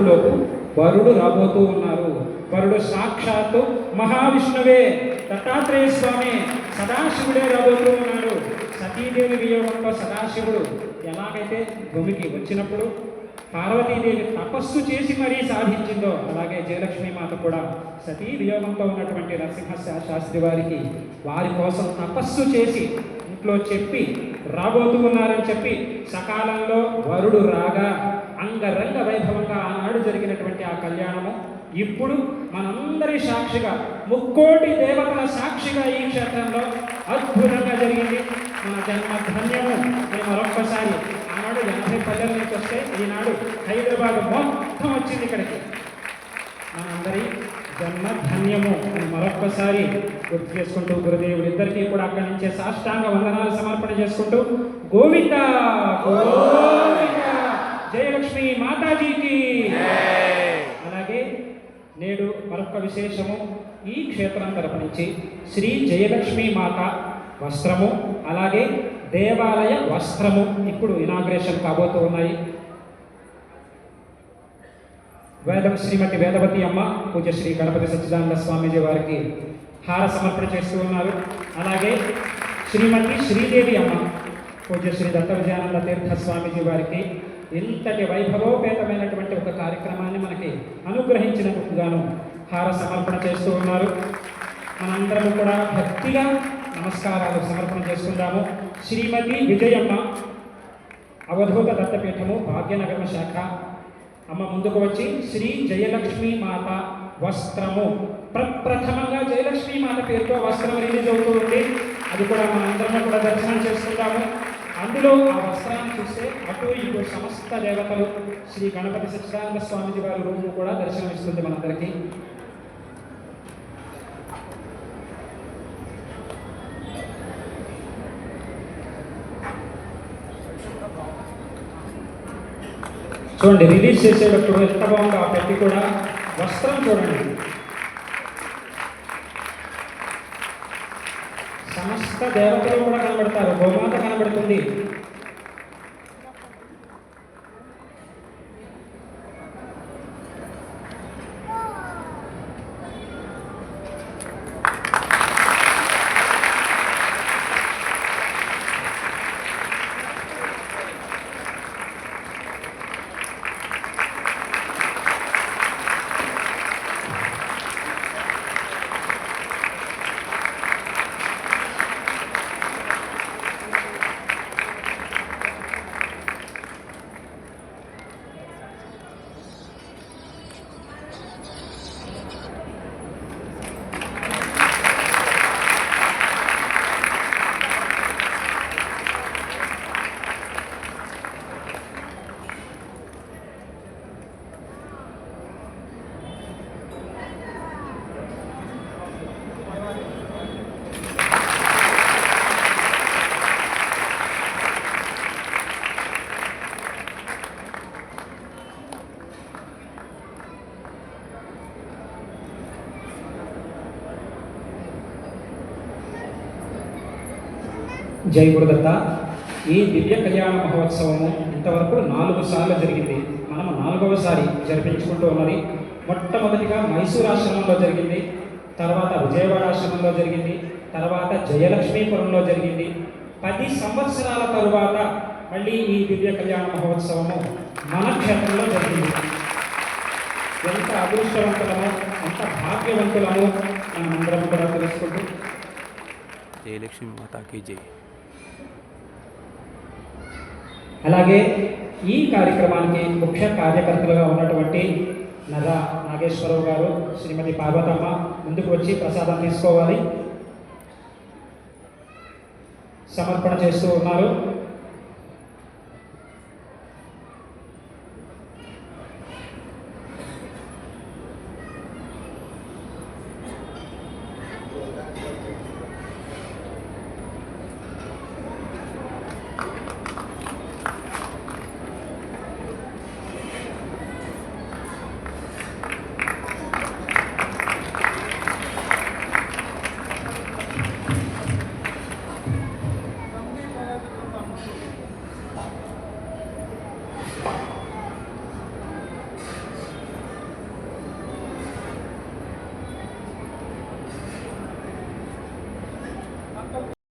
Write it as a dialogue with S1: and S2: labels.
S1: లోపు వరుడు రాబోతూ ఉన్నారు. వరుడు సాక్షాత్తు మహావిష్ణువే, దత్తాత్రేయ స్వామి, సదాశివుడే రాబోతూ ఉన్నాడు. సతీదేవి వియోగంలో సదాశివుడు ఎలాగైతే భూమికి వచ్చినప్పుడు పార్వతీదేవి తపస్సు చేసి మరీ సాధించిందో, అలాగే జయలక్ష్మీ మాత కూడా సతీ వియోగంతో ఉన్నటువంటి నరసింహ శాస్త్రి వారి కోసం తపస్సు చేసి ఇంట్లో చెప్పి రాబోతూ ఉన్నారని చెప్పి సకాలంలో వరుడు రాగా అంగరంగ వైభవంగా ఆనాడు జరిగినటువంటి ఆ కళ్యాణము ఇప్పుడు మనందరి సాక్షిగా, ముక్కోటి దేవతల సాక్షిగా ఈ క్షేత్రంలో అద్భుతంగా జరిగింది. మన జన్మ ధన్యము అని మరొక్కసారి ఆనాడు 80 పల్లెల నుంచి వస్తే ఈనాడు హైదరాబాద్ మొత్తం వచ్చింది ఇక్కడికి. మనందరి జన్మ ధన్యము అని మరొక్కసారి గుర్తు చేసుకుంటూ గురుదేవులు ఇద్దరికీ కూడా అక్కడి నుంచే సాష్టాంగ వందనాలు సమర్పణ చేసుకుంటూ గోవింద గోవింద జయలక్ష్మి మాతాజీకి. అలాగే నేడు మరొక విశేషము, ఈ క్షేత్రం తరపు నుంచి శ్రీ జయలక్ష్మీ మాత వస్త్రము అలాగే దేవాలయ వస్త్రము ఇప్పుడు ఇనాగ్రేషన్ కాబోతూ ఉన్నాయి. శ్రీమతి వేదవతి అమ్మ పూజ్య శ్రీ గణపతి సచ్చిదానంద స్వామీజీ వారికి హార సమర్పణ చేస్తూ ఉన్నారు. అలాగే శ్రీమతి శ్రీదేవి అమ్మ పూజ్య శ్రీ దత్త విజయానంద తీర్థ స్వామీజీ వారికి ఇంతటి వైభవోపేతమైనటువంటి ఒక కార్యక్రమాన్ని మనకి అనుగ్రహించినందుకు గాను హార సమర్పణ చేస్తూ ఉన్నారు. మనందరం కూడా భక్తిగా నమస్కారాలు సమర్పణ చేసుకుందాము. శ్రీమతి విజయమ్మ, అవధూత దత్తపీఠము, భాగ్యనగర శాఖ అమ్మ ముందుకు వచ్చి శ్రీ జయలక్ష్మీ మాత వస్త్రము, ప్రప్రథమంగా జయలక్ష్మీ మాత పేరుతో వస్త్రం రిలీజ్ అవుతూ ఉంది. అది కూడా మనందరం కూడా దర్శనం చేసుకుందాము. అందులో ఆ వస్త్రాన్ని చూస్తే అటు ఇటు సమస్త దేవతలు, శ్రీ గణపతి సచ్చిదానంద స్వామీజీ వారి రూపు కూడా దర్శనమిస్తుంది మనందరికీ. చూడండి, రిలీజ్ చేసేటప్పుడు ఎంత బాగుందో ఆ పెట్టి కూడా. వస్త్రం చూడండి, సమస్త దేవతలు కూడా కనబడతారు, గోమాత కనబడుతుంది. జై గురుదత్త. ఈ దివ్య కళ్యాణ మహోత్సవము ఇంతవరకు 4 సార్లు జరిగింది. మనము 4వసారి జరిపించుకుంటూ ఉన్నది. మొట్టమొదటిగా మైసూర్ ఆశ్రమంలో జరిగింది, తర్వాత విజయవాడ ఆశ్రమంలో జరిగింది, తర్వాత జయలక్ష్మీపురంలో జరిగింది. 10 సంవత్సరాల తరువాత మళ్ళీ ఈ దివ్య కళ్యాణ మహోత్సవము మన క్షేత్రంలో జరిగింది. ఎంత అదృష్టవంతులమో, ఎంత భాగ్యవంతులమో మనమందరం కూడా తెలుసుకుంటూ
S2: జయలక్ష్మి మాతాకి జై.
S1: అలాగే ఈ కార్యక్రమానికి ముఖ్య కార్యకర్తలుగా ఉన్నటువంటి నాగేశ్వరరావు గారు, శ్రీమతి పార్వతమ్మ ముందుకు వచ్చి ప్రసాదం తీసుకోవాలి, సమర్పణ చేస్తూ ఉన్నారు.